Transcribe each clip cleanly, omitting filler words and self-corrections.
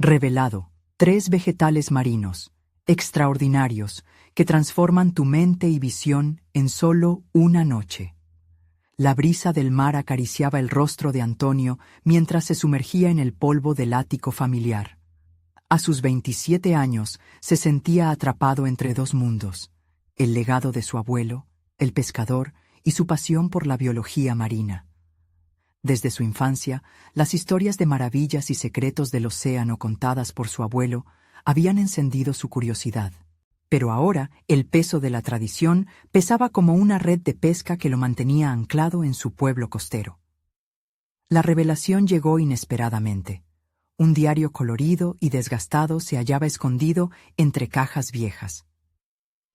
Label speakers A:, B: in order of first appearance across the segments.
A: Revelado. 3 vegetales marinos, extraordinarios, que transforman tu mente y visión en solo una noche. La brisa del mar acariciaba el rostro de Antonio mientras se sumergía en el polvo del ático familiar. A sus 27 años se sentía atrapado entre 2 mundos, el legado de su abuelo, el pescador, y su pasión por la biología marina. Desde su infancia, las historias de maravillas y secretos del océano contadas por su abuelo habían encendido su curiosidad. Pero ahora el peso de la tradición pesaba como una red de pesca que lo mantenía anclado en su pueblo costero. La revelación llegó inesperadamente. Un diario colorido y desgastado se hallaba escondido entre cajas viejas.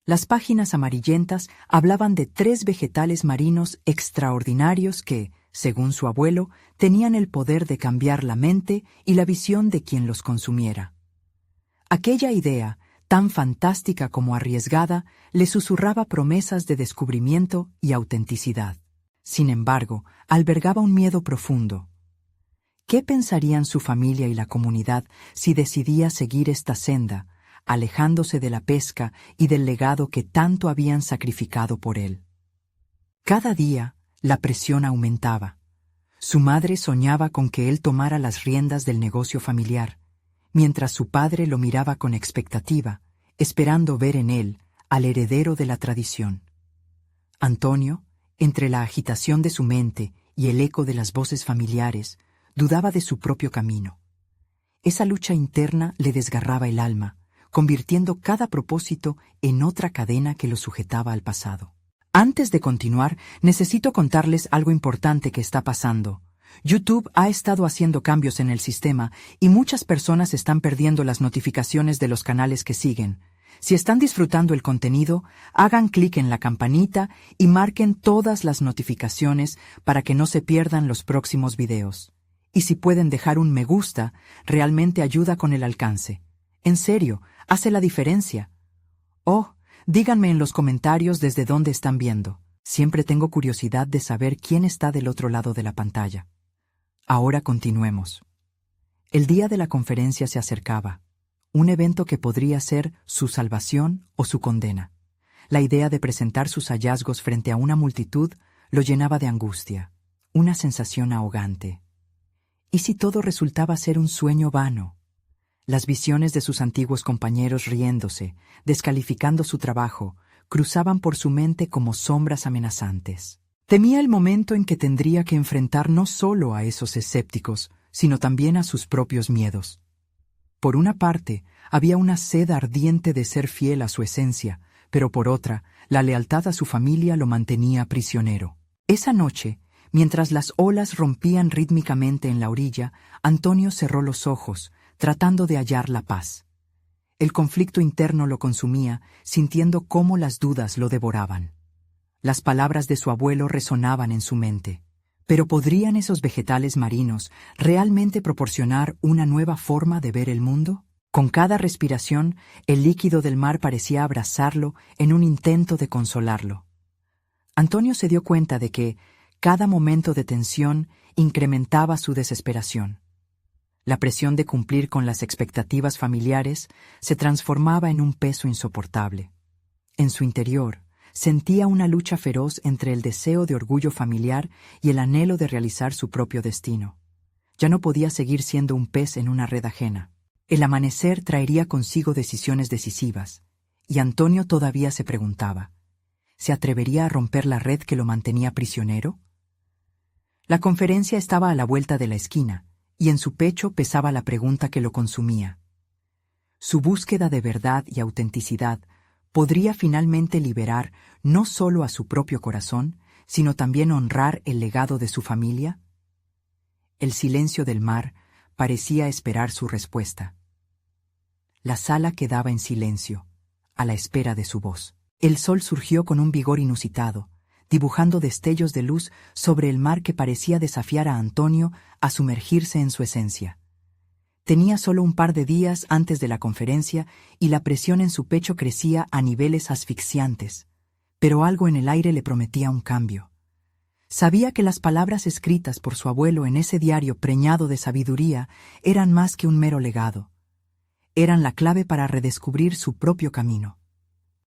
A: Las páginas amarillentas hablaban de 3 vegetales marinos extraordinarios que, según su abuelo, tenían el poder de cambiar la mente y la visión de quien los consumiera. Aquella idea, tan fantástica como arriesgada, le susurraba promesas de descubrimiento y autenticidad. Sin embargo, albergaba un miedo profundo. ¿Qué pensarían su familia y la comunidad si decidía seguir esta senda, alejándose de la pesca y del legado que tanto habían sacrificado por él? Cada día, la presión aumentaba. Su madre soñaba con que él tomara las riendas del negocio familiar, mientras su padre lo miraba con expectativa, esperando ver en él al heredero de la tradición. Antonio, entre la agitación de su mente y el eco de las voces familiares, dudaba de su propio camino. Esa lucha interna le desgarraba el alma, convirtiendo cada propósito en otra cadena que lo sujetaba al pasado. Antes de continuar, necesito contarles algo importante que está pasando. YouTube ha estado haciendo cambios en el sistema y muchas personas están perdiendo las notificaciones de los canales que siguen. Si están disfrutando el contenido, hagan clic en la campanita y marquen todas las notificaciones para que no se pierdan los próximos videos. Y si pueden dejar un me gusta, realmente ayuda con el alcance. En serio, hace la diferencia. Oh, díganme en los comentarios desde dónde están viendo. Siempre tengo curiosidad de saber quién está del otro lado de la pantalla. Ahora continuemos. El día de la conferencia se acercaba, un evento que podría ser su salvación o su condena. La idea de presentar sus hallazgos frente a una multitud lo llenaba de angustia, una sensación ahogante. ¿Y si todo resultaba ser un sueño vano? Las visiones de sus antiguos compañeros riéndose, descalificando su trabajo, cruzaban por su mente como sombras amenazantes. Temía el momento en que tendría que enfrentar no solo a esos escépticos, sino también a sus propios miedos. Por una parte, había una sed ardiente de ser fiel a su esencia, pero por otra, la lealtad a su familia lo mantenía prisionero. Esa noche, mientras las olas rompían rítmicamente en la orilla, Antonio cerró los ojos, tratando de hallar la paz. El conflicto interno lo consumía, sintiendo cómo las dudas lo devoraban. Las palabras de su abuelo resonaban en su mente. ¿Pero podrían esos vegetales marinos realmente proporcionar una nueva forma de ver el mundo? Con cada respiración, el líquido del mar parecía abrazarlo en un intento de consolarlo. Antonio se dio cuenta de que cada momento de tensión incrementaba su desesperación. La presión de cumplir con las expectativas familiares se transformaba en un peso insoportable. En su interior, sentía una lucha feroz entre el deseo de orgullo familiar y el anhelo de realizar su propio destino. Ya no podía seguir siendo un pez en una red ajena. El amanecer traería consigo decisiones decisivas, y Antonio todavía se preguntaba, ¿se atrevería a romper la red que lo mantenía prisionero? La conferencia estaba a la vuelta de la esquina, y en su pecho pesaba la pregunta que lo consumía. Su búsqueda de verdad y autenticidad podría finalmente liberar no solo a su propio corazón, sino también honrar el legado de su familia. El silencio del mar parecía esperar su respuesta. La sala quedaba en silencio, a la espera de su voz. El sol surgió con un vigor inusitado, dibujando destellos de luz sobre el mar que parecía desafiar a Antonio a sumergirse en su esencia. Tenía solo un par de días antes de la conferencia y la presión en su pecho crecía a niveles asfixiantes, pero algo en el aire le prometía un cambio. Sabía que las palabras escritas por su abuelo en ese diario preñado de sabiduría eran más que un mero legado. eran la clave para redescubrir su propio camino.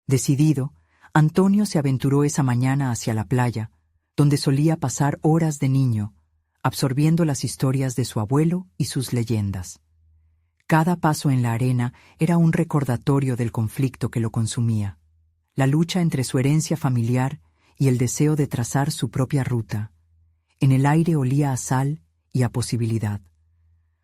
A: Decidido, Antonio se aventuró esa mañana hacia la playa, donde solía pasar horas de niño, absorbiendo las historias de su abuelo y sus leyendas. Cada paso en la arena era un recordatorio del conflicto que lo consumía, la lucha entre su herencia familiar y el deseo de trazar su propia ruta. En el aire olía a sal y a posibilidad.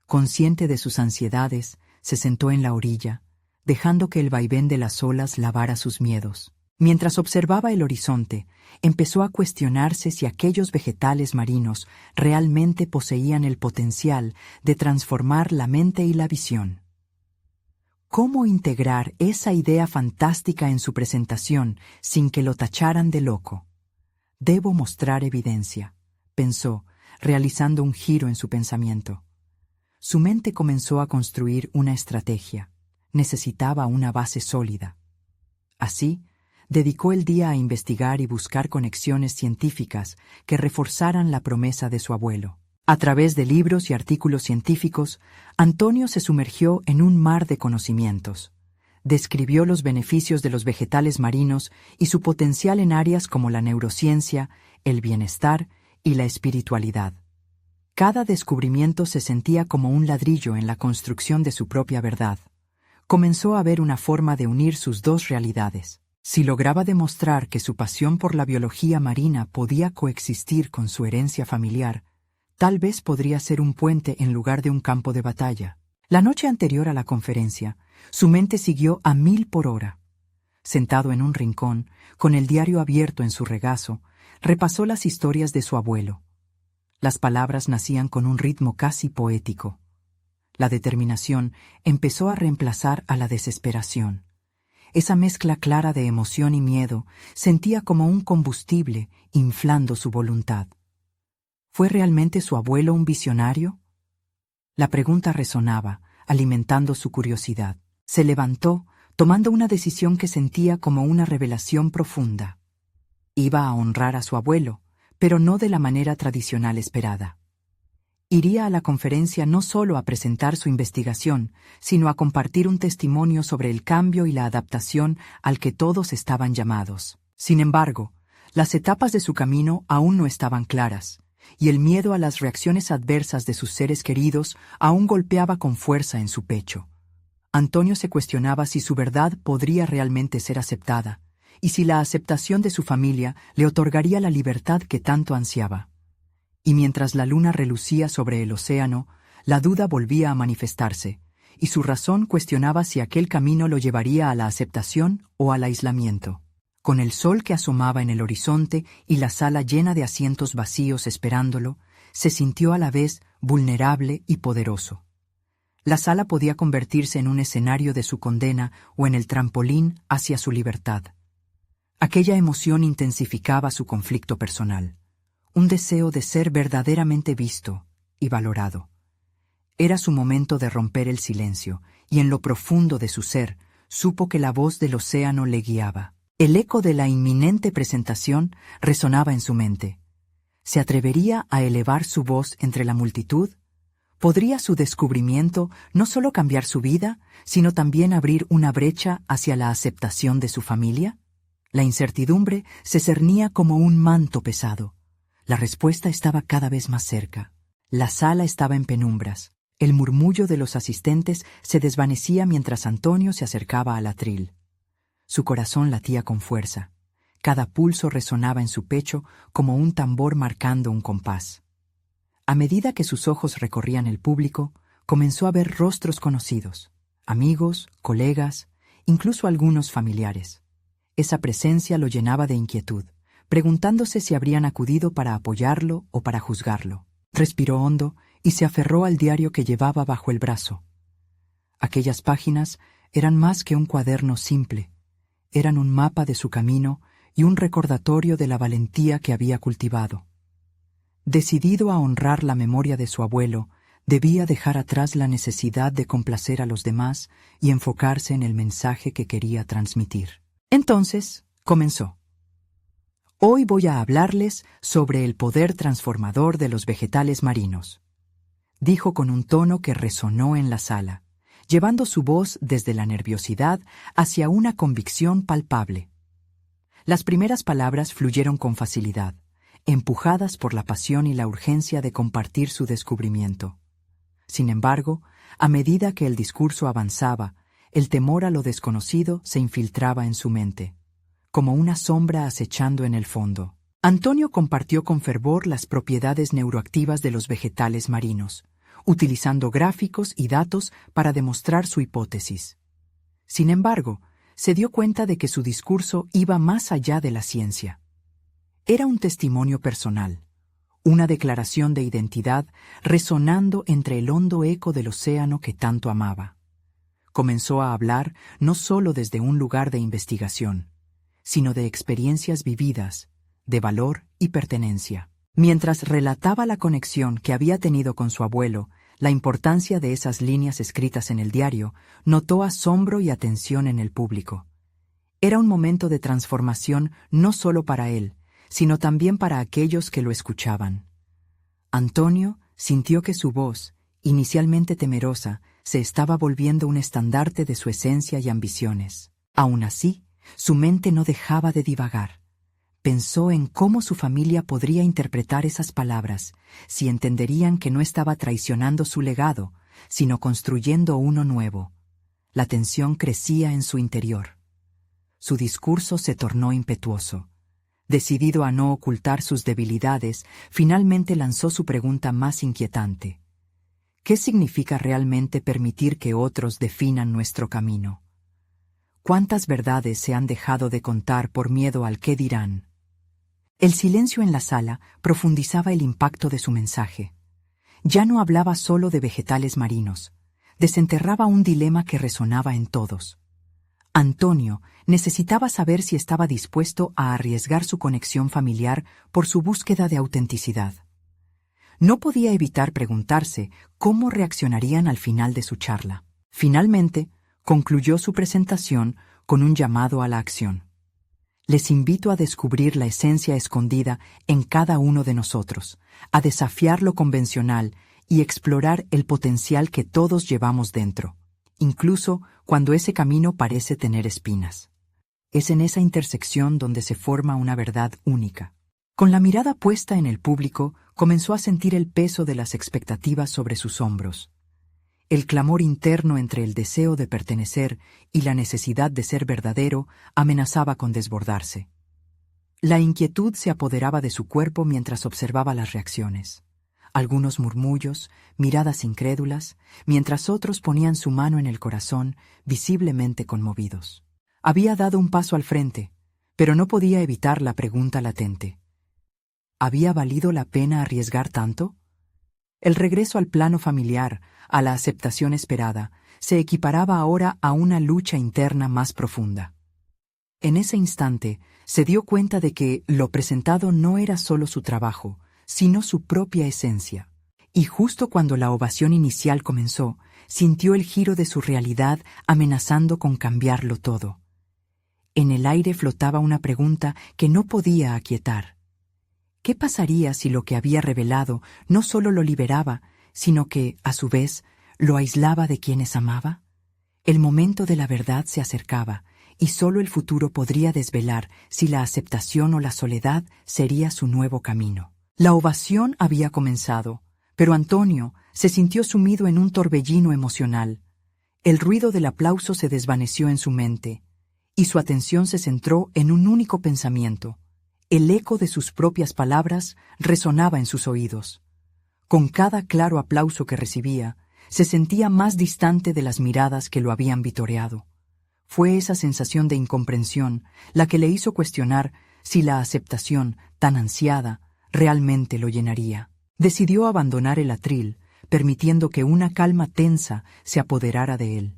A: Consciente de sus ansiedades, se sentó en la orilla, dejando que el vaivén de las olas lavara sus miedos. Mientras observaba el horizonte, empezó a cuestionarse si aquellos vegetales marinos realmente poseían el potencial de transformar la mente y la visión. ¿Cómo integrar esa idea fantástica en su presentación sin que lo tacharan de loco? Debo mostrar evidencia, pensó, realizando un giro en su pensamiento. Su mente comenzó a construir una estrategia. Necesitaba una base sólida. Así, dedicó el día a investigar y buscar conexiones científicas que reforzaran la promesa de su abuelo. A través de libros y artículos científicos, Antonio se sumergió en un mar de conocimientos. Describió los beneficios de los vegetales marinos y su potencial en áreas como la neurociencia, el bienestar y la espiritualidad. Cada descubrimiento se sentía como un ladrillo en la construcción de su propia verdad. Comenzó a ver una forma de unir sus dos realidades. Si lograba demostrar que su pasión por la biología marina podía coexistir con su herencia familiar, tal vez podría ser un puente en lugar de un campo de batalla. La noche anterior a la conferencia, su mente siguió a 1000 por hora. Sentado en un rincón, con el diario abierto en su regazo, repasó las historias de su abuelo. Las palabras nacían con un ritmo casi poético. La determinación empezó a reemplazar a la desesperación. Esa mezcla clara de emoción y miedo sentía como un combustible inflando su voluntad. ¿Fue realmente su abuelo un visionario? La pregunta resonaba, alimentando su curiosidad. Se levantó, tomando una decisión que sentía como una revelación profunda. Iba a honrar a su abuelo, pero no de la manera tradicional esperada. Iría a la conferencia no solo a presentar su investigación, sino a compartir un testimonio sobre el cambio y la adaptación al que todos estaban llamados. Sin embargo, las etapas de su camino aún no estaban claras, y el miedo a las reacciones adversas de sus seres queridos aún golpeaba con fuerza en su pecho. Antonio se cuestionaba si su verdad podría realmente ser aceptada, y si la aceptación de su familia le otorgaría la libertad que tanto ansiaba. Y mientras la luna relucía sobre el océano, la duda volvía a manifestarse, y su razón cuestionaba si aquel camino lo llevaría a la aceptación o al aislamiento. Con el sol que asomaba en el horizonte y la sala llena de asientos vacíos esperándolo, se sintió a la vez vulnerable y poderoso. La sala podía convertirse en un escenario de su condena o en el trampolín hacia su libertad. Aquella emoción intensificaba su conflicto personal, un deseo de ser verdaderamente visto y valorado. Era su momento de romper el silencio, y en lo profundo de su ser supo que la voz del océano le guiaba. El eco de la inminente presentación resonaba en su mente. ¿Se atrevería a elevar su voz entre la multitud? ¿Podría su descubrimiento no solo cambiar su vida, sino también abrir una brecha hacia la aceptación de su familia? La incertidumbre se cernía como un manto pesado. La respuesta estaba cada vez más cerca. La sala estaba en penumbras. El murmullo de los asistentes se desvanecía mientras Antonio se acercaba al atril. Su corazón latía con fuerza. Cada pulso resonaba en su pecho como un tambor marcando un compás. A medida que sus ojos recorrían el público, comenzó a ver rostros conocidos, amigos, colegas, incluso algunos familiares. Esa presencia lo llenaba de inquietud, preguntándose si habrían acudido para apoyarlo o para juzgarlo. Respiró hondo y se aferró al diario que llevaba bajo el brazo. Aquellas páginas eran más que un cuaderno simple, eran un mapa de su camino y un recordatorio de la valentía que había cultivado. Decidido a honrar la memoria de su abuelo, debía dejar atrás la necesidad de complacer a los demás y enfocarse en el mensaje que quería transmitir. Entonces, comenzó. Hoy voy a hablarles sobre el poder transformador de los vegetales marinos, dijo con un tono que resonó en la sala, llevando su voz desde la nerviosidad hacia una convicción palpable. Las primeras palabras fluyeron con facilidad, empujadas por la pasión y la urgencia de compartir su descubrimiento. Sin embargo, a medida que el discurso avanzaba, el temor a lo desconocido se infiltraba en su mente, como una sombra acechando en el fondo. Antonio compartió con fervor las propiedades neuroactivas de los vegetales marinos, utilizando gráficos y datos para demostrar su hipótesis. Sin embargo, se dio cuenta de que su discurso iba más allá de la ciencia. Era un testimonio personal, una declaración de identidad resonando entre el hondo eco del océano que tanto amaba. Comenzó a hablar no solo desde un lugar de investigación, sino de experiencias vividas, de valor y pertenencia. Mientras relataba la conexión que había tenido con su abuelo, la importancia de esas líneas escritas en el diario, notó asombro y atención en el público. Era un momento de transformación no solo para él, sino también para aquellos que lo escuchaban. Antonio sintió que su voz, inicialmente temerosa, se estaba volviendo un estandarte de su esencia y ambiciones. Aún así, su mente no dejaba de divagar. Pensó en cómo su familia podría interpretar esas palabras, si entenderían que no estaba traicionando su legado, sino construyendo uno nuevo. La tensión crecía en su interior. Su discurso se tornó impetuoso. Decidido a no ocultar sus debilidades, finalmente lanzó su pregunta más inquietante. ¿Qué significa realmente permitir que otros definan nuestro camino? ¿Cuántas verdades se han dejado de contar por miedo al qué dirán? El silencio en la sala profundizaba el impacto de su mensaje. Ya no hablaba solo de vegetales marinos, desenterraba un dilema que resonaba en todos. Antonio necesitaba saber si estaba dispuesto a arriesgar su conexión familiar por su búsqueda de autenticidad. No podía evitar preguntarse cómo reaccionarían al final de su charla. Finalmente, concluyó su presentación con un llamado a la acción. Les invito a descubrir la esencia escondida en cada uno de nosotros, a desafiar lo convencional y explorar el potencial que todos llevamos dentro, incluso cuando ese camino parece tener espinas. Es en esa intersección donde se forma una verdad única. Con la mirada puesta en el público, comenzó a sentir el peso de las expectativas sobre sus hombros. El clamor interno entre el deseo de pertenecer y la necesidad de ser verdadero amenazaba con desbordarse. La inquietud se apoderaba de su cuerpo mientras observaba las reacciones. Algunos murmullos, miradas incrédulas, mientras otros ponían su mano en el corazón, visiblemente conmovidos. Había dado un paso al frente, pero no podía evitar la pregunta latente. ¿Había valido la pena arriesgar tanto? El regreso al plano familiar, a la aceptación esperada, se equiparaba ahora a una lucha interna más profunda. En ese instante, se dio cuenta de que lo presentado no era solo su trabajo, sino su propia esencia. Y justo cuando la ovación inicial comenzó, sintió el giro de su realidad amenazando con cambiarlo todo. En el aire flotaba una pregunta que no podía aquietar. ¿Qué pasaría si lo que había revelado no solo lo liberaba, sino que, a su vez, lo aislaba de quienes amaba? El momento de la verdad se acercaba, y solo el futuro podría desvelar si la aceptación o la soledad sería su nuevo camino. La ovación había comenzado, pero Antonio se sintió sumido en un torbellino emocional. El ruido del aplauso se desvaneció en su mente, y su atención se centró en un único pensamiento. El eco de sus propias palabras resonaba en sus oídos. Con cada claro aplauso que recibía, se sentía más distante de las miradas que lo habían vitoreado. Fue esa sensación de incomprensión la que le hizo cuestionar si la aceptación, tan ansiada, realmente lo llenaría. Decidió abandonar el atril, permitiendo que una calma tensa se apoderara de él.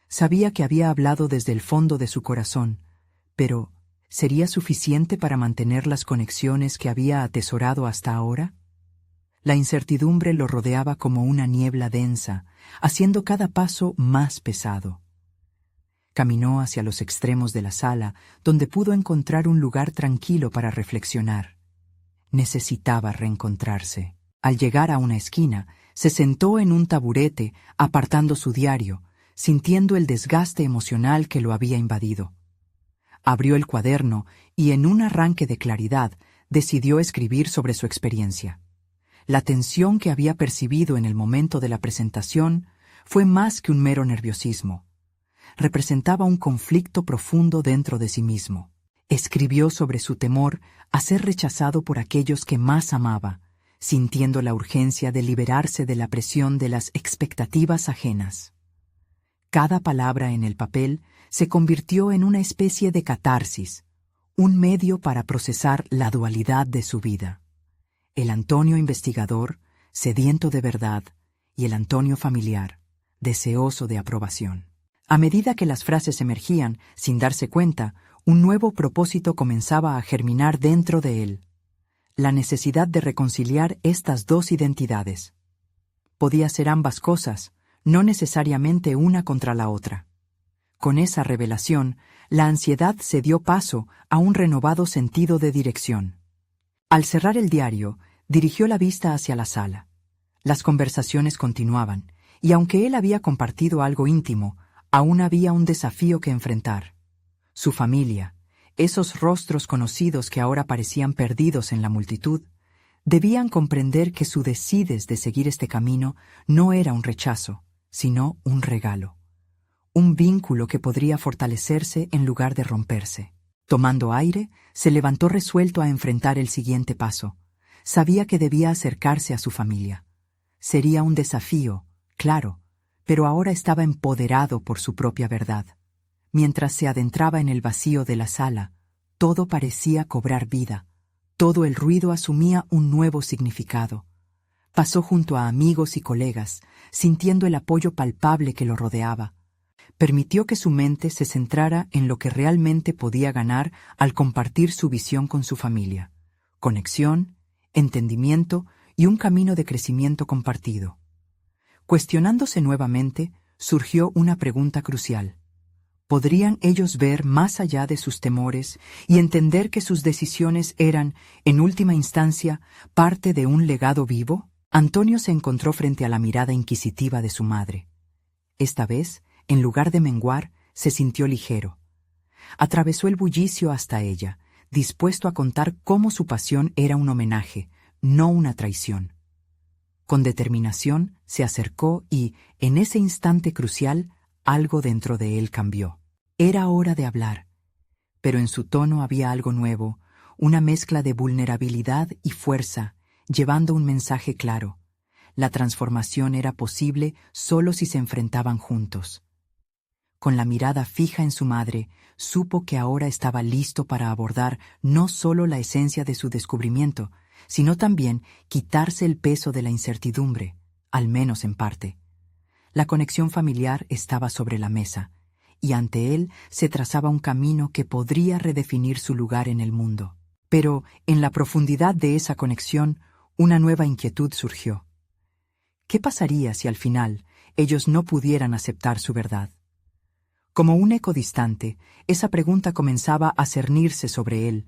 A: Sabía que había hablado desde el fondo de su corazón, pero ¿sería suficiente para mantener las conexiones que había atesorado hasta ahora? La incertidumbre lo rodeaba como una niebla densa, haciendo cada paso más pesado. Caminó hacia los extremos de la sala, donde pudo encontrar un lugar tranquilo para reflexionar. Necesitaba reencontrarse. Al llegar a una esquina, Se sentó en un taburete, apartando su diario, sintiendo el desgaste emocional que lo había invadido. Abrió el cuaderno y, en un arranque de claridad, decidió escribir sobre su experiencia. La tensión que había percibido en el momento de la presentación fue más que un mero nerviosismo. Representaba un conflicto profundo dentro de sí mismo. Escribió sobre su temor a ser rechazado por aquellos que más amaba, sintiendo la urgencia de liberarse de la presión de las expectativas ajenas. Cada palabra en el papel se convirtió en una especie de catarsis, un medio para procesar la dualidad de su vida. El Antonio investigador, sediento de verdad, y el Antonio familiar, deseoso de aprobación. A medida que las frases emergían, sin darse cuenta, un nuevo propósito comenzaba a germinar dentro de él. La necesidad de reconciliar estas dos identidades. Podía ser ambas cosas, no necesariamente una contra la otra. Con esa revelación, la ansiedad se dio paso a un renovado sentido de dirección. Al cerrar el diario, dirigió la vista hacia la sala. Las conversaciones continuaban, y aunque él había compartido algo íntimo, aún había un desafío que enfrentar. Su familia, esos rostros conocidos que ahora parecían perdidos en la multitud, debían comprender que su decides de seguir este camino no era un rechazo, sino un regalo. Un vínculo que podría fortalecerse en lugar de romperse. Tomando aire, se levantó resuelto a enfrentar el siguiente paso. Sabía que debía acercarse a su familia. Sería un desafío, claro, pero ahora estaba empoderado por su propia verdad. Mientras se adentraba en el vacío de la sala, todo parecía cobrar vida. Todo el ruido asumía un nuevo significado. Pasó junto a amigos y colegas, sintiendo el apoyo palpable que lo rodeaba. Permitió que su mente se centrara en lo que realmente podía ganar al compartir su visión con su familia. Conexión, entendimiento y un camino de crecimiento compartido. Cuestionándose nuevamente, surgió una pregunta crucial. ¿Podrían ellos ver más allá de sus temores y entender que sus decisiones eran, en última instancia, parte de un legado vivo? Antonio se encontró frente a la mirada inquisitiva de su madre. Esta vez, en lugar de menguar, se sintió ligero. Atravesó el bullicio hasta ella, dispuesto a contar cómo su pasión era un homenaje, no una traición. Con determinación se acercó y, en ese instante crucial, algo dentro de él cambió. Era hora de hablar, pero en su tono había algo nuevo, una mezcla de vulnerabilidad y fuerza, llevando un mensaje claro. La transformación era posible solo si se enfrentaban juntos. Con la mirada fija en su madre, supo que ahora estaba listo para abordar no solo la esencia de su descubrimiento, sino también quitarse el peso de la incertidumbre, al menos en parte. La conexión familiar estaba sobre la mesa, y ante él se trazaba un camino que podría redefinir su lugar en el mundo. Pero, en la profundidad de esa conexión, una nueva inquietud surgió. ¿Qué pasaría si al final ellos no pudieran aceptar su verdad? Como un eco distante, esa pregunta comenzaba a cernirse sobre él,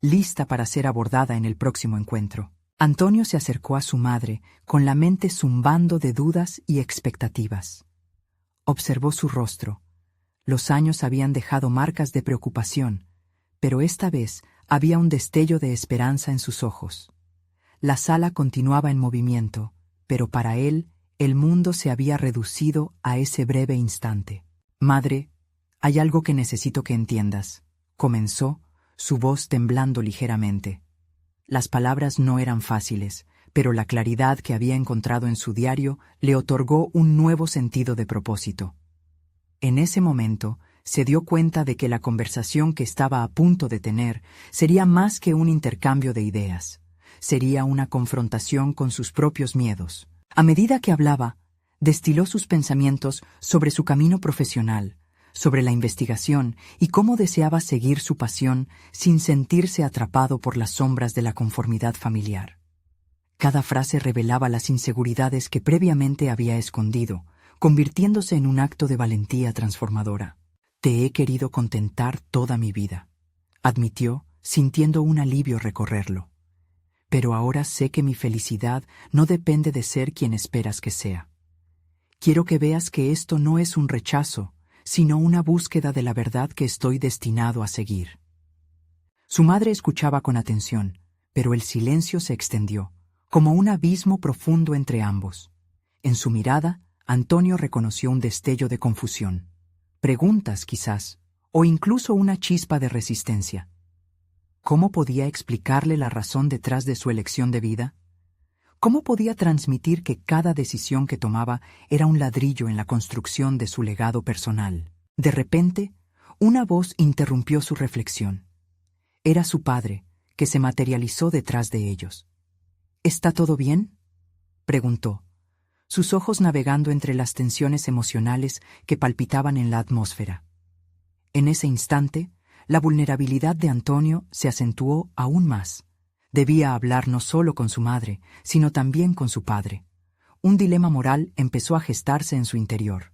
A: lista para ser abordada en el próximo encuentro. Antonio se acercó a su madre, con la mente zumbando de dudas y expectativas. Observó su rostro. Los años habían dejado marcas de preocupación, pero esta vez había un destello de esperanza en sus ojos. La sala continuaba en movimiento, pero para él el mundo se había reducido a ese breve instante. «Madre, hay algo que necesito que entiendas», comenzó, su voz temblando ligeramente. Las palabras no eran fáciles, pero la claridad que había encontrado en su diario le otorgó un nuevo sentido de propósito. En ese momento, se dio cuenta de que la conversación que estaba a punto de tener sería más que un intercambio de ideas. Sería una confrontación con sus propios miedos. A medida que hablaba, destiló sus pensamientos sobre su camino profesional, sobre la investigación y cómo deseaba seguir su pasión sin sentirse atrapado por las sombras de la conformidad familiar. Cada frase revelaba las inseguridades que previamente había escondido, convirtiéndose en un acto de valentía transformadora. «Te he querido contentar toda mi vida», admitió, sintiendo un alivio recorrerlo. pero ahora sé que mi felicidad no depende de ser quien esperas que sea. Quiero que veas que esto no es un rechazo, sino una búsqueda de la verdad que estoy destinado a seguir. Su madre escuchaba con atención, pero el silencio se extendió, como un abismo profundo entre ambos. En su mirada, Antonio reconoció un destello de confusión, preguntas quizás, o incluso una chispa de resistencia. ¿Cómo podía explicarle la razón detrás de su elección de vida? ¿Cómo podía transmitir que cada decisión que tomaba era un ladrillo en la construcción de su legado personal? De repente, una voz interrumpió su reflexión. Era su padre, que se materializó detrás de ellos. ¿Está todo bien?, preguntó, sus ojos navegando entre las tensiones emocionales que palpitaban en la atmósfera. En ese instante, la vulnerabilidad de Antonio se acentuó aún más. Debía hablar no solo con su madre, sino también con su padre. Un dilema moral empezó a gestarse en su interior.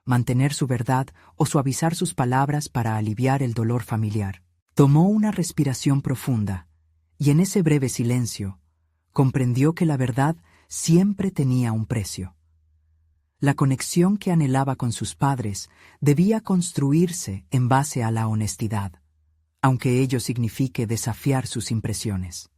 A: Mantener su verdad o suavizar sus palabras para aliviar el dolor familiar. Tomó una respiración profunda, y en ese breve silencio, comprendió que la verdad siempre tenía un precio. La conexión que anhelaba con sus padres debía construirse en base a la honestidad, aunque ello signifique desafiar sus impresiones.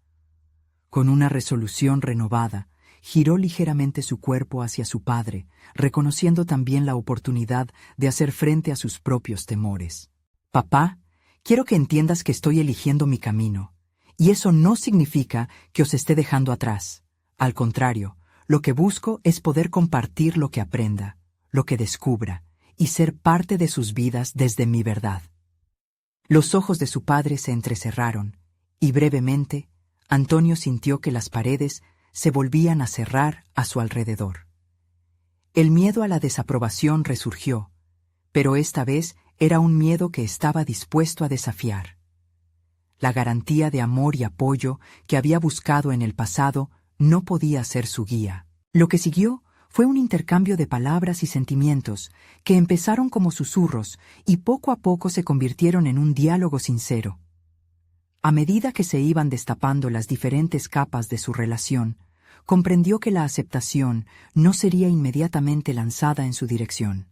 A: Con una resolución renovada, giró ligeramente su cuerpo hacia su padre, reconociendo también la oportunidad de hacer frente a sus propios temores. «Papá, quiero que entiendas que estoy eligiendo mi camino, y eso no significa que os esté dejando atrás. Al contrario, lo que busco es poder compartir lo que aprenda, lo que descubra, y ser parte de sus vidas desde mi verdad». Los ojos de su padre se entrecerraron, y brevemente, Antonio sintió que las paredes se volvían a cerrar a su alrededor. El miedo a la desaprobación resurgió, pero esta vez era un miedo que estaba dispuesto a desafiar. La garantía de amor y apoyo que había buscado en el pasado no podía ser su guía. Lo que siguió fue un intercambio de palabras y sentimientos que empezaron como susurros y poco a poco se convirtieron en un diálogo sincero. A medida que se iban destapando las diferentes capas de su relación, comprendió que la aceptación no sería inmediatamente lanzada en su dirección.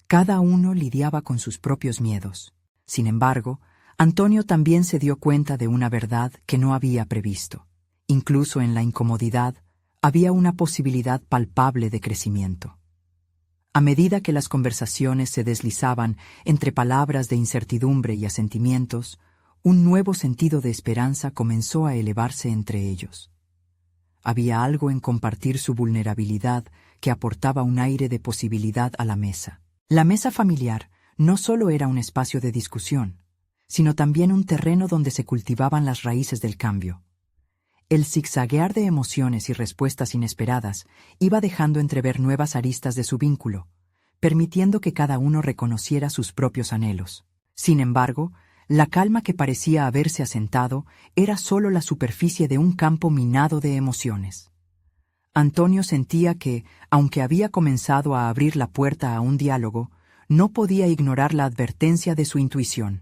A: Cada uno lidiaba con sus propios miedos. Sin embargo, Antonio también se dio cuenta de una verdad que no había previsto. Incluso en la incomodidad, había una posibilidad palpable de crecimiento. A medida que las conversaciones se deslizaban entre palabras de incertidumbre y asentimientos, un nuevo sentido de esperanza comenzó a elevarse entre ellos. Había algo en compartir su vulnerabilidad que aportaba un aire de posibilidad a la mesa. La mesa familiar no solo era un espacio de discusión, sino también un terreno donde se cultivaban las raíces del cambio. El zigzaguear de emociones y respuestas inesperadas iba dejando entrever nuevas aristas de su vínculo, permitiendo que cada uno reconociera sus propios anhelos. Sin embargo, la calma que parecía haberse asentado era solo la superficie de un campo minado de emociones. Antonio sentía que, aunque había comenzado a abrir la puerta a un diálogo, no podía ignorar la advertencia de su intuición.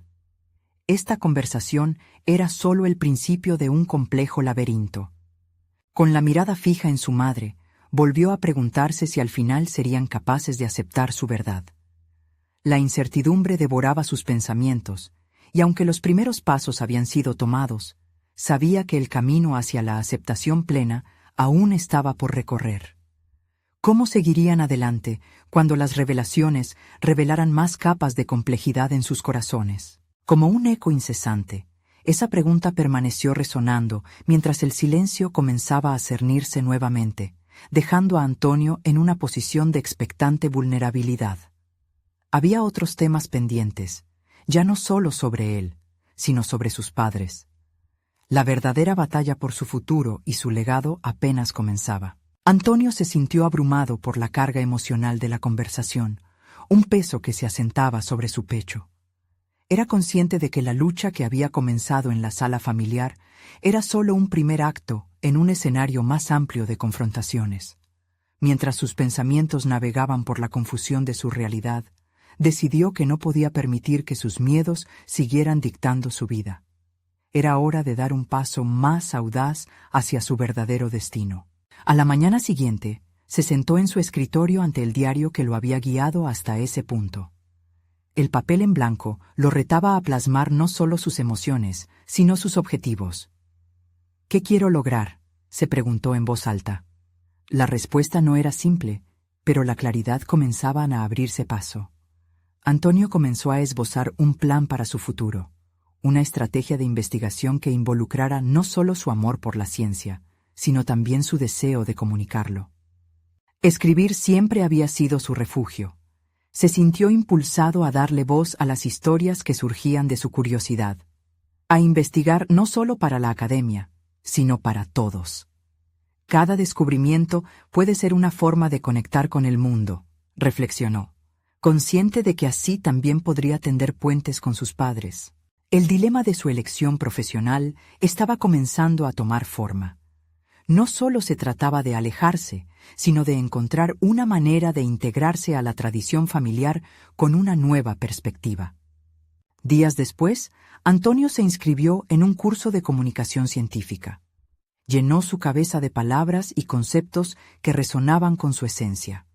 A: Esta conversación era solo el principio de un complejo laberinto. Con la mirada fija en su madre, volvió a preguntarse si al final serían capaces de aceptar su verdad. La incertidumbre devoraba sus pensamientos, y aunque los primeros pasos habían sido tomados, sabía que el camino hacia la aceptación plena aún estaba por recorrer. ¿Cómo seguirían adelante cuando las revelaciones revelaran más capas de complejidad en sus corazones? Como un eco incesante, esa pregunta permaneció resonando mientras el silencio comenzaba a cernirse nuevamente, dejando a Antonio en una posición de expectante vulnerabilidad. Había otros temas pendientes, ya no solo sobre él, sino sobre sus padres. La verdadera batalla por su futuro y su legado apenas comenzaba. Antonio se sintió abrumado por la carga emocional de la conversación, un peso que se asentaba sobre su pecho. Era consciente de que la lucha que había comenzado en la sala familiar era solo un primer acto en un escenario más amplio de confrontaciones. Mientras sus pensamientos navegaban por la confusión de su realidad, decidió que no podía permitir que sus miedos siguieran dictando su vida. Era hora de dar un paso más audaz hacia su verdadero destino. A la mañana siguiente, se sentó en su escritorio ante el diario que lo había guiado hasta ese punto. El papel en blanco lo retaba a plasmar no solo sus emociones, sino sus objetivos. ¿Qué quiero lograr?, se preguntó en voz alta. La respuesta no era simple, pero la claridad comenzaba a abrirse paso. Antonio comenzó a esbozar un plan para su futuro, una estrategia de investigación que involucrara no solo su amor por la ciencia, sino también su deseo de comunicarlo. Escribir siempre había sido su refugio. Se sintió impulsado a darle voz a las historias que surgían de su curiosidad, a investigar no solo para la academia, sino para todos. Cada descubrimiento puede ser una forma de conectar con el mundo, reflexionó, consciente de que así también podría tender puentes con sus padres. El dilema de su elección profesional estaba comenzando a tomar forma. No solo se trataba de alejarse, sino de encontrar una manera de integrarse a la tradición familiar con una nueva perspectiva. Días después, Antonio se inscribió en un curso de comunicación científica. Llenó su cabeza de palabras y conceptos que resonaban con su esencia.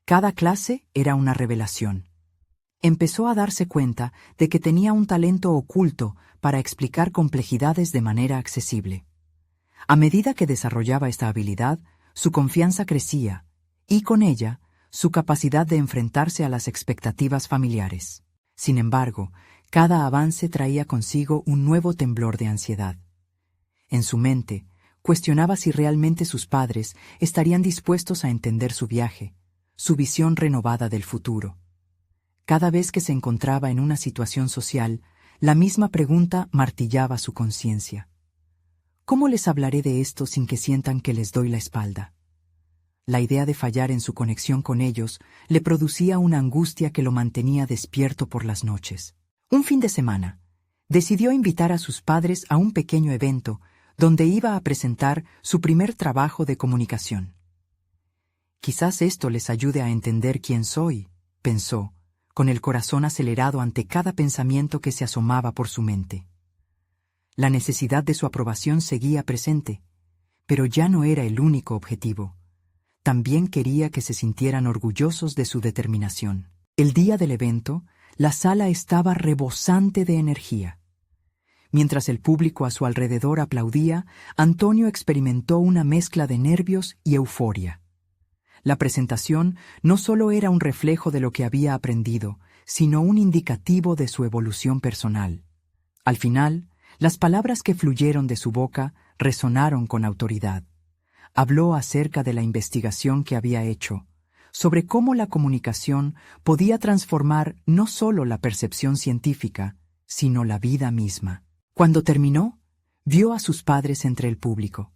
A: Cada clase era una revelación. Empezó a darse cuenta de que tenía un talento oculto para explicar complejidades de manera accesible. A medida que desarrollaba esta habilidad, su confianza crecía, y con ella, su capacidad de enfrentarse a las expectativas familiares. Sin embargo, cada avance traía consigo un nuevo temblor de ansiedad. En su mente, cuestionaba si realmente sus padres estarían dispuestos a entender su viaje, su visión renovada del futuro. Cada vez que se encontraba en una situación social, la misma pregunta martillaba su conciencia. ¿Cómo les hablaré de esto sin que sientan que les doy la espalda? La idea de fallar en su conexión con ellos le producía una angustia que lo mantenía despierto por las noches. Un fin de semana, decidió invitar a sus padres a un pequeño evento donde iba a presentar su primer trabajo de comunicación. Quizás esto les ayude a entender quién soy, pensó, con el corazón acelerado ante cada pensamiento que se asomaba por su mente. La necesidad de su aprobación seguía presente, pero ya no era el único objetivo. También quería que se sintieran orgullosos de su determinación. El día del evento, la sala estaba rebosante de energía. Mientras el público a su alrededor aplaudía, Antonio experimentó una mezcla de nervios y euforia. La presentación no solo era un reflejo de lo que había aprendido, sino un indicativo de su evolución personal. Al final, las palabras que fluyeron de su boca resonaron con autoridad. Habló acerca de la investigación que había hecho, sobre cómo la comunicación podía transformar no solo la percepción científica, sino la vida misma. Cuando terminó, vio a sus padres entre el público.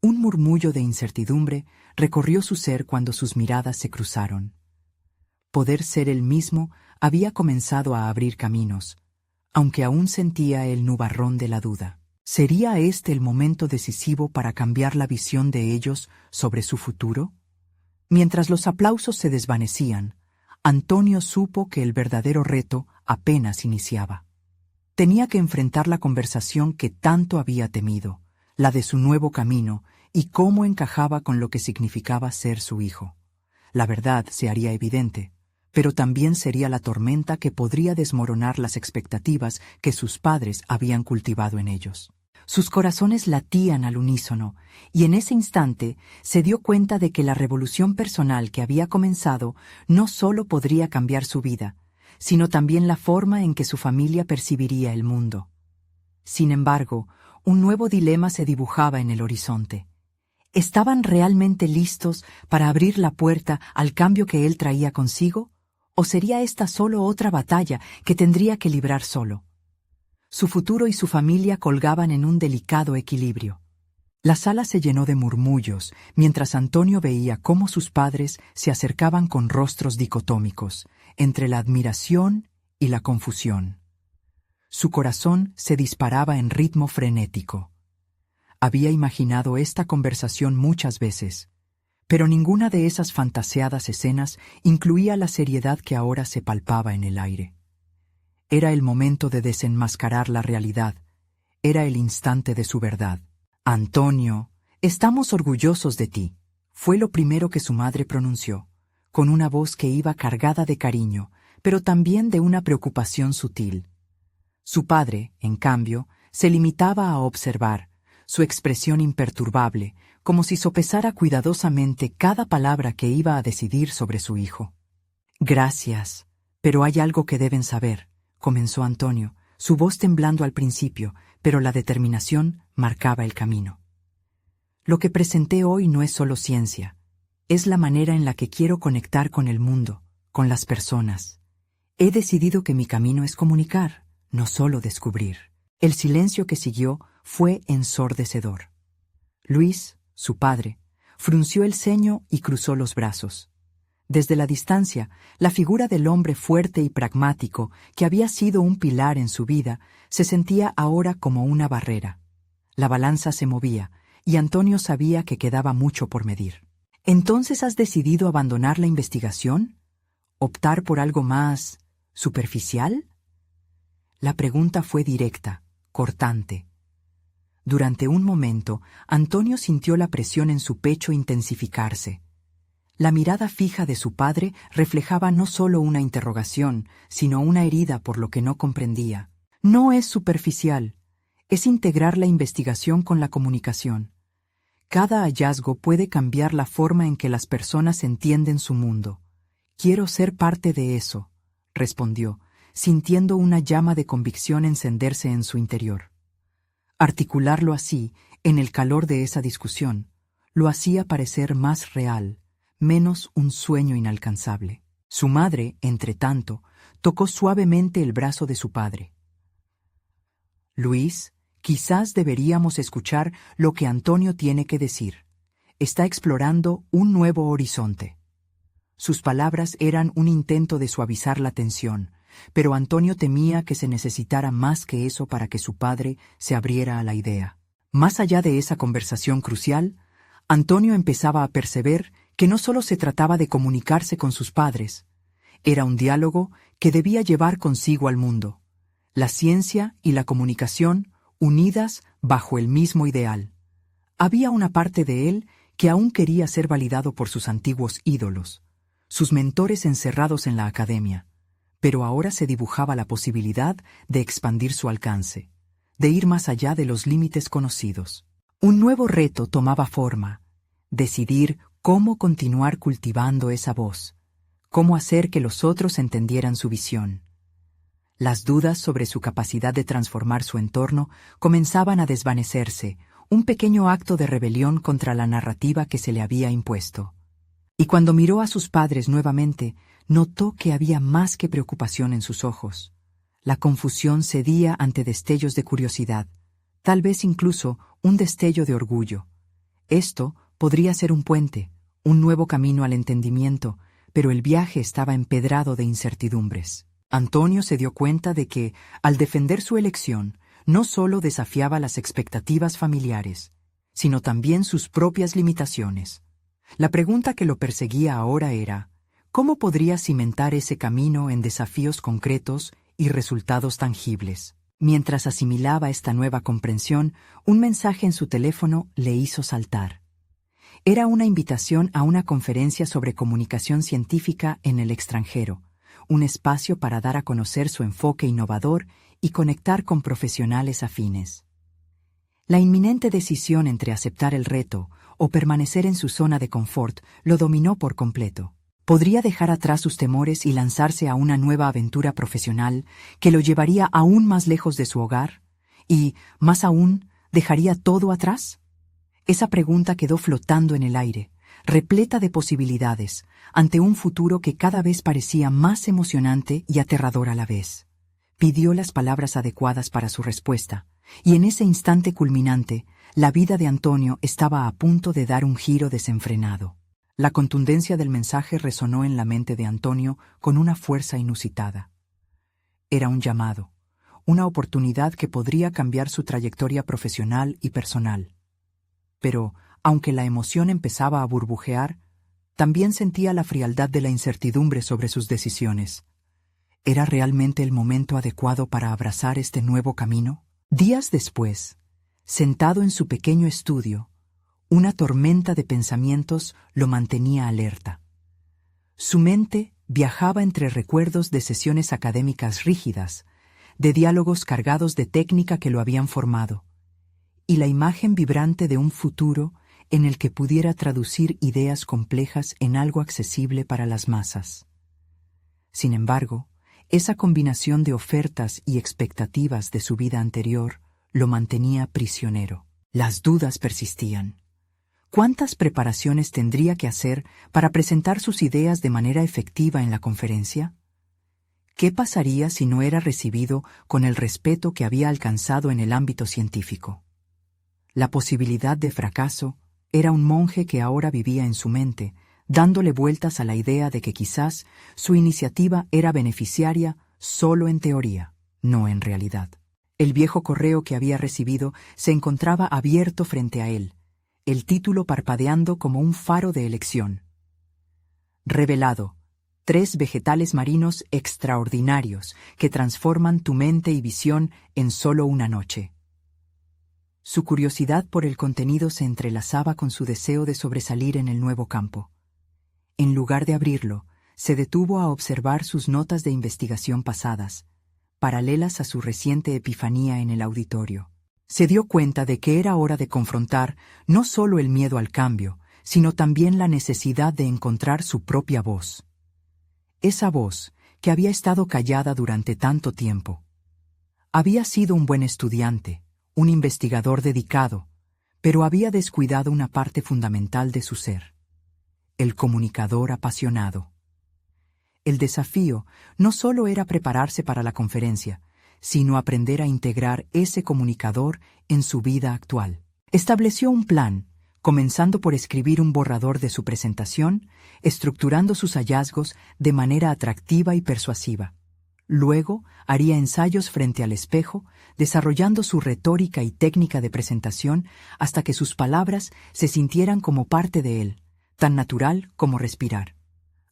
A: Un murmullo de incertidumbre recorrió su ser cuando sus miradas se cruzaron. Poder ser él mismo había comenzado a abrir caminos, aunque aún sentía el nubarrón de la duda. ¿Sería este el momento decisivo para cambiar la visión de ellos sobre su futuro? Mientras los aplausos se desvanecían, Antonio supo que el verdadero reto apenas iniciaba. Tenía que enfrentar la conversación que tanto había temido, la de su nuevo camino y cómo encajaba con lo que significaba ser su hijo. La verdad se haría evidente, pero también sería la tormenta que podría desmoronar las expectativas que sus padres habían cultivado en ellos. Sus corazones latían al unísono, y en ese instante se dio cuenta de que la revolución personal que había comenzado no solo podría cambiar su vida, sino también la forma en que su familia percibiría el mundo. Sin embargo, un nuevo dilema se dibujaba en el horizonte. ¿Estaban realmente listos para abrir la puerta al cambio que él traía consigo? ¿O sería esta solo otra batalla que tendría que librar solo? Su futuro y su familia colgaban en un delicado equilibrio. La sala se llenó de murmullos, mientras Antonio veía cómo sus padres se acercaban con rostros dicotómicos, entre la admiración y la confusión. Su corazón se disparaba en ritmo frenético. Había imaginado esta conversación muchas veces, pero ninguna de esas fantaseadas escenas incluía la seriedad que ahora se palpaba en el aire. Era el momento de desenmascarar la realidad, Era el instante de su verdad. «Antonio, estamos orgullosos de ti», fue lo primero que su madre pronunció, con una voz que iba cargada de cariño, pero también de una preocupación sutil. Su padre, en cambio, se limitaba a observar, su expresión imperturbable, como si sopesara cuidadosamente cada palabra que iba a decidir sobre su hijo. «Gracias, pero hay algo que deben saber», comenzó Antonio, su voz temblando al principio, pero la determinación marcaba el camino. «Lo que presenté hoy no es solo ciencia, es la manera en la que quiero conectar con el mundo, con las personas. He decidido que mi camino es comunicar, no solo descubrir». El silencio que siguió fue ensordecedor. Luis, su padre, frunció el ceño y cruzó los brazos. Desde la distancia, la figura del hombre fuerte y pragmático, que había sido un pilar en su vida, se sentía ahora como una barrera. La balanza se movía, y Antonio sabía que quedaba mucho por medir. «¿Entonces has decidido abandonar la investigación? ¿Optar por algo más superficial?» La pregunta fue directa, cortante. Durante un momento, Antonio sintió la presión en su pecho intensificarse. La mirada fija de su padre reflejaba no solo una interrogación, sino una herida por lo que no comprendía. «No es superficial, es integrar la investigación con la comunicación. Cada hallazgo puede cambiar la forma en que las personas entienden su mundo. Quiero ser parte de eso», respondió, sintiendo una llama de convicción encenderse en su interior. Articularlo así, en el calor de esa discusión, lo hacía parecer más real, menos un sueño inalcanzable. Su madre, entretanto, tocó suavemente el brazo de su padre. «Luis, quizás deberíamos escuchar lo que Antonio tiene que decir. Está explorando un nuevo horizonte». Sus palabras eran un intento de suavizar la tensión, pero Antonio temía que se necesitara más que eso para que su padre se abriera a la idea. Más allá de esa conversación crucial, Antonio empezaba a perceber que no solo se trataba de comunicarse con sus padres, era un diálogo que debía llevar consigo al mundo, la ciencia y la comunicación unidas bajo el mismo ideal. Había una parte de él que aún quería ser validado por sus antiguos ídolos, sus mentores encerrados en la academia, pero ahora se dibujaba la posibilidad de expandir su alcance, de ir más allá de los límites conocidos. Un nuevo reto tomaba forma: decidir cómo continuar cultivando esa voz, cómo hacer que los otros entendieran su visión. Las dudas sobre su capacidad de transformar su entorno comenzaban a desvanecerse, un pequeño acto de rebelión contra la narrativa que se le había impuesto. Y cuando miró a sus padres nuevamente, notó que había más que preocupación en sus ojos. La confusión cedía ante destellos de curiosidad, tal vez incluso un destello de orgullo. Esto podría ser un puente, un nuevo camino al entendimiento, pero el viaje estaba empedrado de incertidumbres. Antonio se dio cuenta de que, al defender su elección, no solo desafiaba las expectativas familiares, sino también sus propias limitaciones. La pregunta que lo perseguía ahora era: ¿cómo podría cimentar ese camino en desafíos concretos y resultados tangibles? Mientras asimilaba esta nueva comprensión, un mensaje en su teléfono le hizo saltar. Era una invitación a una conferencia sobre comunicación científica en el extranjero, un espacio para dar a conocer su enfoque innovador y conectar con profesionales afines. La inminente decisión entre aceptar el reto o permanecer en su zona de confort lo dominó por completo. Podría dejar atrás sus temores y lanzarse a una nueva aventura profesional que lo llevaría aún más lejos de su hogar y, más aún, ¿dejaría todo atrás? Esa pregunta quedó flotando en el aire, repleta de posibilidades, ante un futuro que cada vez parecía más emocionante y aterrador a la vez. Pidió las palabras adecuadas para su respuesta, y en ese instante culminante, la vida de Antonio estaba a punto de dar un giro desenfrenado. La contundencia del mensaje resonó en la mente de Antonio con una fuerza inusitada. Era un llamado, una oportunidad que podría cambiar su trayectoria profesional y personal. Pero, aunque la emoción empezaba a burbujear, también sentía la frialdad de la incertidumbre sobre sus decisiones. ¿Era realmente el momento adecuado para abrazar este nuevo camino? Días después, sentado en su pequeño estudio, una tormenta de pensamientos lo mantenía alerta. Su mente viajaba entre recuerdos de sesiones académicas rígidas, de diálogos cargados de técnica que lo habían formado, y la imagen vibrante de un futuro en el que pudiera traducir ideas complejas en algo accesible para las masas. Sin embargo, esa combinación de ofertas y expectativas de su vida anterior lo mantenía prisionero. Las dudas persistían. ¿Cuántas preparaciones tendría que hacer para presentar sus ideas de manera efectiva en la conferencia? ¿Qué pasaría si no era recibido con el respeto que había alcanzado en el ámbito científico? La posibilidad de fracaso era un monje que ahora vivía en su mente, dándole vueltas a la idea de que quizás su iniciativa era beneficiaria solo en teoría, no en realidad. El viejo correo que había recibido se encontraba abierto frente a él, el título parpadeando como un faro de elección. Revelado: 3 vegetales marinos extraordinarios que transforman tu mente y visión en solo una noche. Su curiosidad por el contenido se entrelazaba con su deseo de sobresalir en el nuevo campo. En lugar de abrirlo, se detuvo a observar sus notas de investigación pasadas, paralelas a su reciente epifanía en el auditorio. Se dio cuenta de que era hora de confrontar no solo el miedo al cambio, sino también la necesidad de encontrar su propia voz. Esa voz que había estado callada durante tanto tiempo. Había sido un buen estudiante, un investigador dedicado, pero había descuidado una parte fundamental de su ser: el comunicador apasionado. El desafío no solo era prepararse para la conferencia, sino aprender a integrar ese comunicador en su vida actual. Estableció un plan, comenzando por escribir un borrador de su presentación, estructurando sus hallazgos de manera atractiva y persuasiva. Luego haría ensayos frente al espejo, desarrollando su retórica y técnica de presentación hasta que sus palabras se sintieran como parte de él, tan natural como respirar.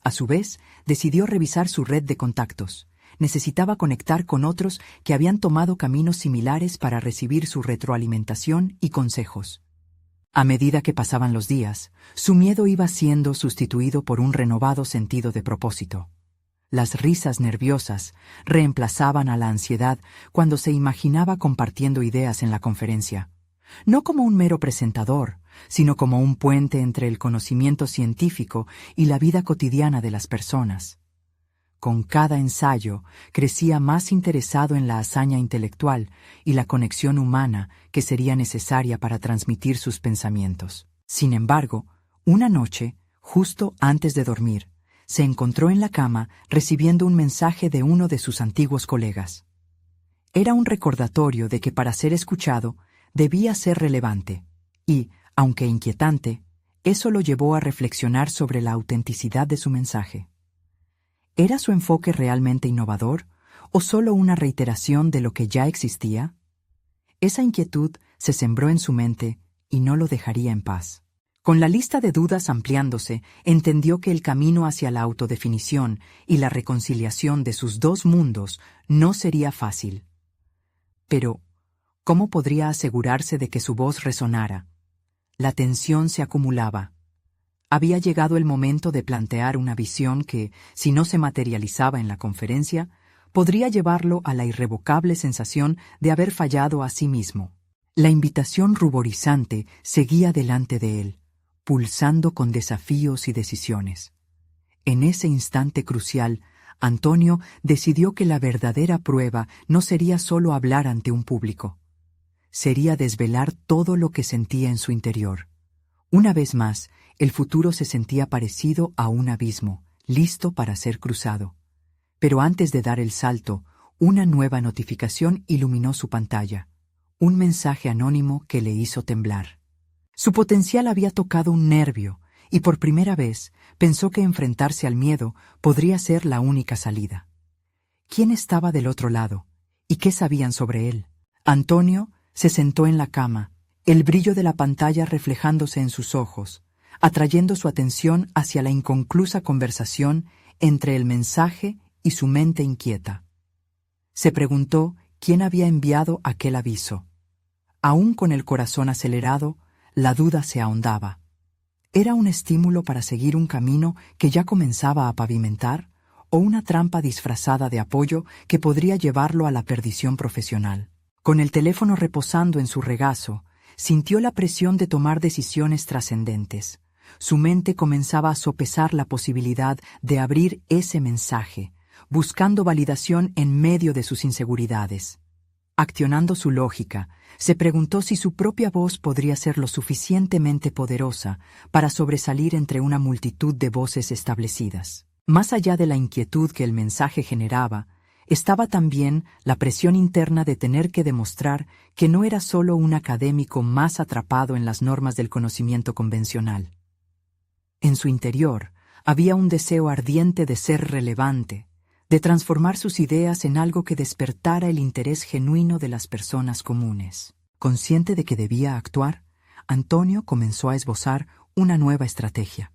A: A su vez, decidió revisar su red de contactos. Necesitaba conectar con otros que habían tomado caminos similares para recibir su retroalimentación y consejos. A medida que pasaban los días, su miedo iba siendo sustituido por un renovado sentido de propósito. Las risas nerviosas reemplazaban a la ansiedad cuando se imaginaba compartiendo ideas en la conferencia, no como un mero presentador, sino como un puente entre el conocimiento científico y la vida cotidiana de las personas. Con cada ensayo crecía más interesado en la hazaña intelectual y la conexión humana que sería necesaria para transmitir sus pensamientos. Sin embargo, una noche, justo antes de dormir, se encontró en la cama recibiendo un mensaje de uno de sus antiguos colegas. Era un recordatorio de que para ser escuchado debía ser relevante, y, aunque inquietante, eso lo llevó a reflexionar sobre la autenticidad de su mensaje. ¿Era su enfoque realmente innovador o solo una reiteración de lo que ya existía? Esa inquietud se sembró en su mente y no lo dejaría en paz. Con la lista de dudas ampliándose, entendió que el camino hacia la autodefinición y la reconciliación de sus dos mundos no sería fácil. Pero, ¿cómo podría asegurarse de que su voz resonara? La tensión se acumulaba. Había llegado el momento de plantear una visión que, si no se materializaba en la conferencia, podría llevarlo a la irrevocable sensación de haber fallado a sí mismo. La invitación ruborizante seguía delante de él, pulsando con desafíos y decisiones. En ese instante crucial, Antonio decidió que la verdadera prueba no sería solo hablar ante un público. Sería desvelar todo lo que sentía en su interior. Una vez más, el futuro se sentía parecido a un abismo, listo para ser cruzado. Pero antes de dar el salto, una nueva notificación iluminó su pantalla. Un mensaje anónimo que le hizo temblar. Su potencial había tocado un nervio, y por primera vez pensó que enfrentarse al miedo podría ser la única salida. ¿Quién estaba del otro lado? ¿Y qué sabían sobre él? Antonio se sentó en la cama, el brillo de la pantalla reflejándose en sus ojos, atrayendo su atención hacia la inconclusa conversación entre el mensaje y su mente inquieta. Se preguntó quién había enviado aquel aviso. Aún con el corazón acelerado, la duda se ahondaba. ¿Era un estímulo para seguir un camino que ya comenzaba a pavimentar, o una trampa disfrazada de apoyo que podría llevarlo a la perdición profesional? Con el teléfono reposando en su regazo, sintió la presión de tomar decisiones trascendentes. Su mente comenzaba a sopesar la posibilidad de abrir ese mensaje, buscando validación en medio de sus inseguridades. Accionando su lógica, se preguntó si su propia voz podría ser lo suficientemente poderosa para sobresalir entre una multitud de voces establecidas. Más allá de la inquietud que el mensaje generaba, estaba también la presión interna de tener que demostrar que no era solo un académico más atrapado en las normas del conocimiento convencional. En su interior había un deseo ardiente de ser relevante, de transformar sus ideas en algo que despertara el interés genuino de las personas comunes. Consciente de que debía actuar, Antonio comenzó a esbozar una nueva estrategia.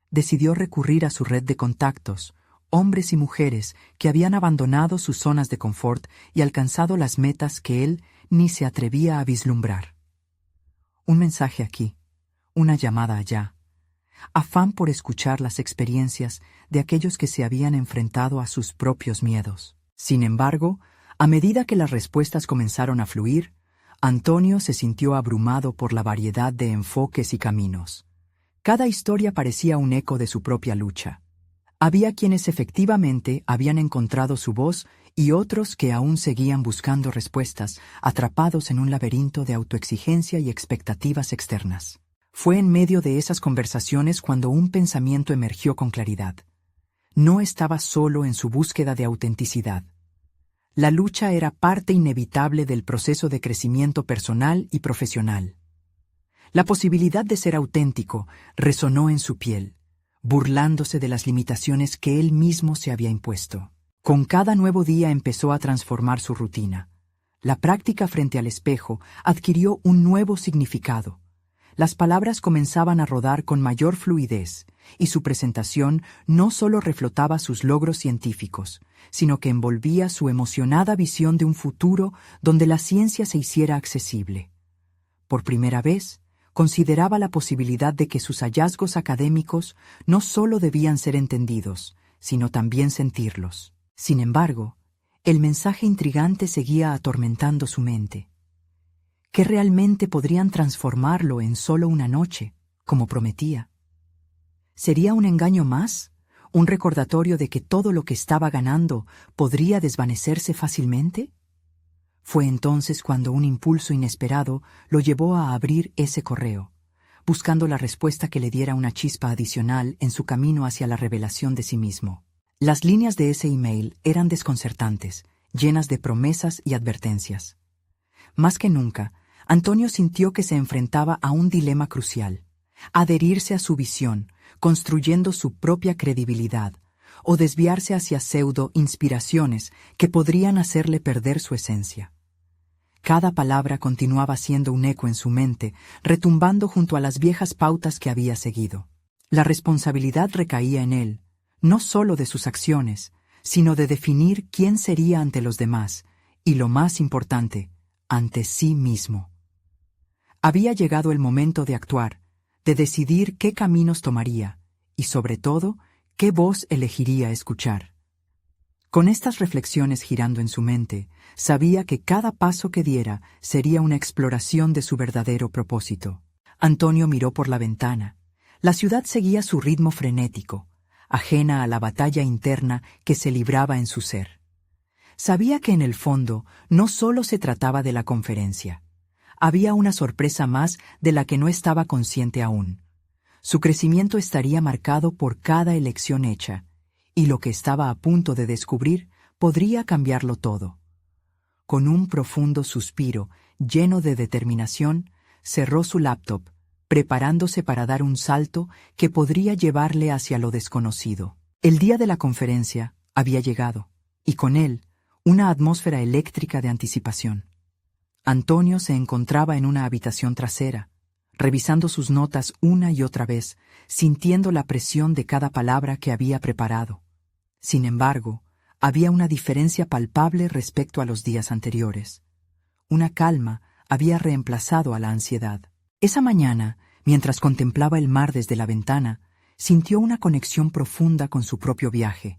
A: Decidió recurrir a su red de contactos, hombres y mujeres que habían abandonado sus zonas de confort y alcanzado las metas que él ni se atrevía a vislumbrar. Un mensaje aquí, una llamada allá. Afán por escuchar las experiencias de aquellos que se habían enfrentado a sus propios miedos. Sin embargo, a medida que las respuestas comenzaron a fluir, Antonio se sintió abrumado por la variedad de enfoques y caminos. Cada historia parecía un eco de su propia lucha. Había quienes efectivamente habían encontrado su voz y otros que aún seguían buscando respuestas, atrapados en un laberinto de autoexigencia y expectativas externas. Fue en medio de esas conversaciones cuando un pensamiento emergió con claridad. No estaba solo en su búsqueda de autenticidad. La lucha era parte inevitable del proceso de crecimiento personal y profesional. La posibilidad de ser auténtico resonó en su piel, burlándose de las limitaciones que él mismo se había impuesto. Con cada nuevo día empezó a transformar su rutina. La práctica frente al espejo adquirió un nuevo significado. Las palabras comenzaban a rodar con mayor fluidez, y su presentación no solo reflotaba sus logros científicos, sino que envolvía su emocionada visión de un futuro donde la ciencia se hiciera accesible. Por primera vez, consideraba la posibilidad de que sus hallazgos académicos no solo debían ser entendidos, sino también sentirlos. Sin embargo, el mensaje intrigante seguía atormentando su mente. ¿Qué realmente podrían transformarlo en solo una noche, como prometía? ¿Sería un engaño más? ¿Un recordatorio de que todo lo que estaba ganando podría desvanecerse fácilmente? Fue entonces cuando un impulso inesperado lo llevó a abrir ese correo, buscando la respuesta que le diera una chispa adicional en su camino hacia la revelación de sí mismo. Las líneas de ese email eran desconcertantes, llenas de promesas y advertencias. Más que nunca, Antonio sintió que se enfrentaba a un dilema crucial: adherirse a su visión, construyendo su propia credibilidad, o desviarse hacia pseudo-inspiraciones que podrían hacerle perder su esencia. Cada palabra continuaba siendo un eco en su mente, retumbando junto a las viejas pautas que había seguido. La responsabilidad recaía en él, no solo de sus acciones, sino de definir quién sería ante los demás, y lo más importante, ante sí mismo. Había llegado el momento de actuar, de decidir qué caminos tomaría, y sobre todo, qué voz elegiría escuchar. Con estas reflexiones girando en su mente, sabía que cada paso que diera sería una exploración de su verdadero propósito. Antonio miró por la ventana. La ciudad seguía su ritmo frenético, ajena a la batalla interna que se libraba en su ser. Sabía que en el fondo no solo se trataba de la conferencia. Había una sorpresa más de la que no estaba consciente aún. Su crecimiento estaría marcado por cada elección hecha, y lo que estaba a punto de descubrir podría cambiarlo todo. Con un profundo suspiro, lleno de determinación, cerró su laptop, preparándose para dar un salto que podría llevarle hacia lo desconocido. El día de la conferencia había llegado, y con él, una atmósfera eléctrica de anticipación. Antonio se encontraba en una habitación trasera, revisando sus notas una y otra vez, sintiendo la presión de cada palabra que había preparado. Sin embargo, había una diferencia palpable respecto a los días anteriores. Una calma había reemplazado a la ansiedad. Esa mañana, mientras contemplaba el mar desde la ventana, sintió una conexión profunda con su propio viaje,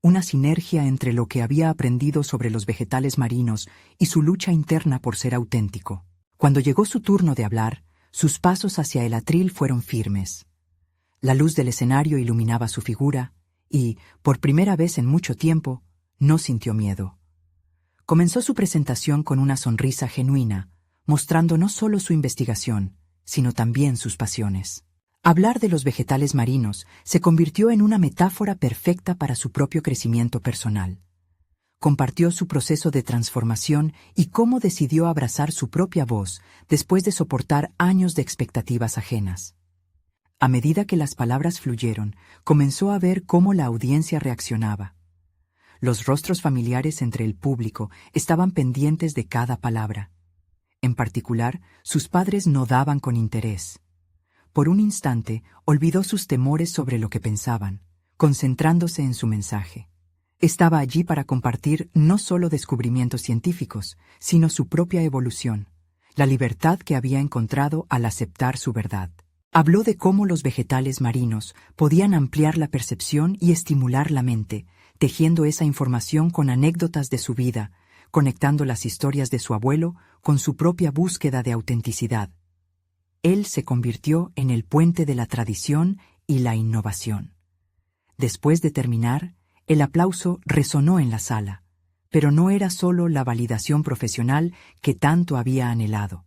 A: una sinergia entre lo que había aprendido sobre los vegetales marinos y su lucha interna por ser auténtico. Cuando llegó su turno de hablar, sus pasos hacia el atril fueron firmes. La luz del escenario iluminaba su figura y, por primera vez en mucho tiempo, no sintió miedo. Comenzó su presentación con una sonrisa genuina, mostrando no solo su investigación, sino también sus pasiones. Hablar de los vegetales marinos se convirtió en una metáfora perfecta para su propio crecimiento personal. Compartió su proceso de transformación y cómo decidió abrazar su propia voz después de soportar años de expectativas ajenas. A medida que las palabras fluyeron, comenzó a ver cómo la audiencia reaccionaba. Los rostros familiares entre el público estaban pendientes de cada palabra. En particular, sus padres no daban con interés. Por un instante, olvidó sus temores sobre lo que pensaban, concentrándose en su mensaje. Estaba allí para compartir no solo descubrimientos científicos, sino su propia evolución, la libertad que había encontrado al aceptar su verdad. Habló de cómo los vegetales marinos podían ampliar la percepción y estimular la mente, tejiendo esa información con anécdotas de su vida, conectando las historias de su abuelo con su propia búsqueda de autenticidad. Él se convirtió en el puente de la tradición y la innovación. Después de terminar, el aplauso resonó en la sala, pero no era solo la validación profesional que tanto había anhelado.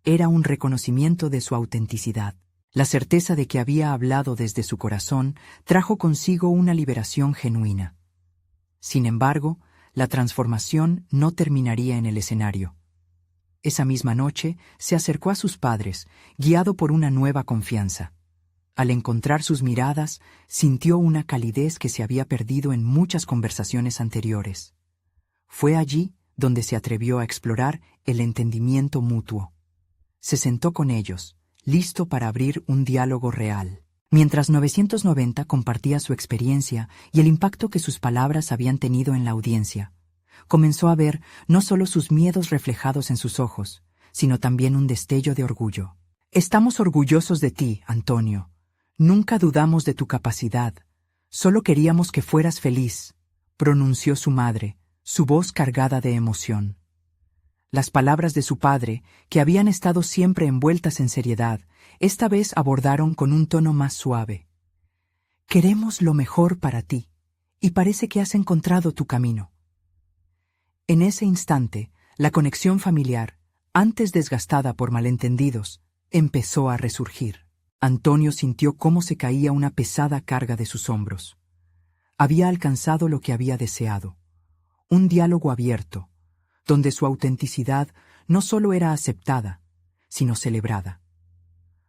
A: Era un reconocimiento de su autenticidad. La certeza de que había hablado desde su corazón trajo consigo una liberación genuina. Sin embargo, la transformación no terminaría en el escenario. Esa misma noche se acercó a sus padres, guiado por una nueva confianza. Al encontrar sus miradas, sintió una calidez que se había perdido en muchas conversaciones anteriores. Fue allí donde se atrevió a explorar el entendimiento mutuo. Se sentó con ellos, listo para abrir un diálogo real. Mientras 990 compartía su experiencia y el impacto que sus palabras habían tenido en la audiencia, comenzó a ver no solo sus miedos reflejados en sus ojos, sino también un destello de orgullo. «Estamos orgullosos de ti, Antonio. Nunca dudamos de tu capacidad. Solo queríamos que fueras feliz», pronunció su madre, su voz cargada de emoción. Las palabras de su padre, que habían estado siempre envueltas en seriedad, esta vez abordaron con un tono más suave. «Queremos lo mejor para ti, y parece que has encontrado tu camino». En ese instante, la conexión familiar, antes desgastada por malentendidos, empezó a resurgir. Antonio sintió cómo se caía una pesada carga de sus hombros. Había alcanzado lo que había deseado, un diálogo abierto, donde su autenticidad no solo era aceptada, sino celebrada.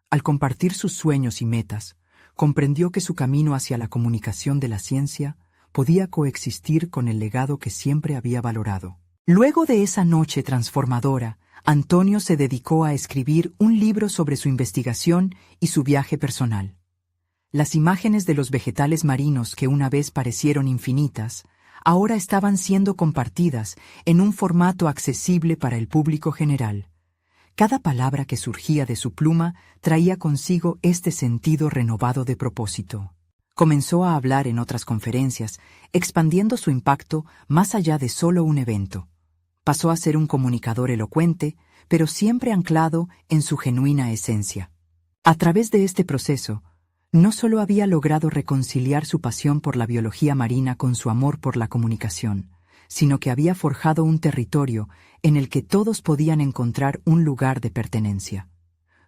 A: Al compartir sus sueños y metas, comprendió que su camino hacia la comunicación de la ciencia podía coexistir con el legado que siempre había valorado. Luego de esa noche transformadora, Antonio se dedicó a escribir un libro sobre su investigación y su viaje personal. Las imágenes de los vegetales marinos que una vez parecieron infinitas, ahora estaban siendo compartidas en un formato accesible para el público general. Cada palabra que surgía de su pluma traía consigo este sentido renovado de propósito. Comenzó a hablar en otras conferencias, expandiendo su impacto más allá de solo un evento. Pasó a ser un comunicador elocuente, pero siempre anclado en su genuina esencia. A través de este proceso, no solo había logrado reconciliar su pasión por la biología marina con su amor por la comunicación, sino que había forjado un territorio en el que todos podían encontrar un lugar de pertenencia.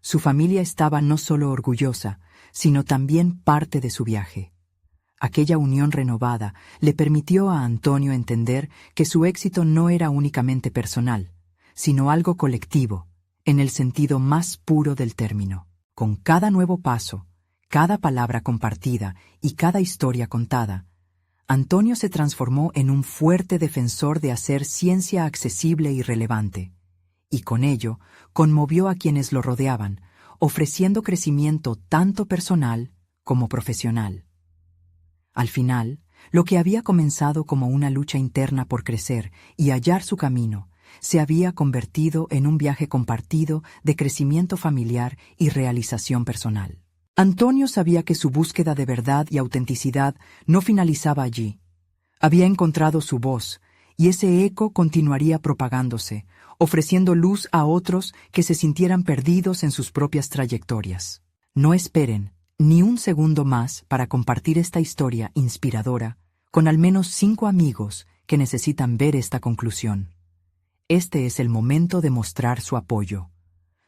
A: Su familia estaba no solo orgullosa, sino también parte de su viaje. Aquella unión renovada le permitió a Antonio entender que su éxito no era únicamente personal, sino algo colectivo, en el sentido más puro del término. Con cada nuevo paso, cada palabra compartida y cada historia contada, Antonio se transformó en un fuerte defensor de hacer ciencia accesible y relevante, y con ello conmovió a quienes lo rodeaban, ofreciendo crecimiento tanto personal como profesional. Al final, Lo que había comenzado como una lucha interna por crecer y hallar su camino, se había convertido en un viaje compartido de crecimiento familiar y realización personal. Antonio sabía que su búsqueda de verdad y autenticidad no finalizaba allí. Había encontrado su voz, y ese eco continuaría propagándose, ofreciendo luz a otros que se sintieran perdidos en sus propias trayectorias. No esperen ni un segundo más para compartir esta historia inspiradora con al menos 5 amigos que necesitan ver esta conclusión. Este es el momento de mostrar su apoyo.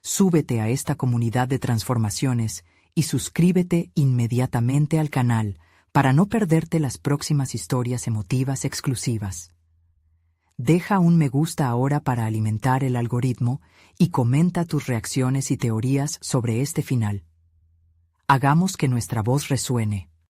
A: Súbete a esta comunidad de transformaciones y suscríbete inmediatamente al canal para no perderte las próximas historias emotivas exclusivas. Deja un me gusta ahora para alimentar el algoritmo y comenta tus reacciones y teorías sobre este final. Hagamos que nuestra voz resuene.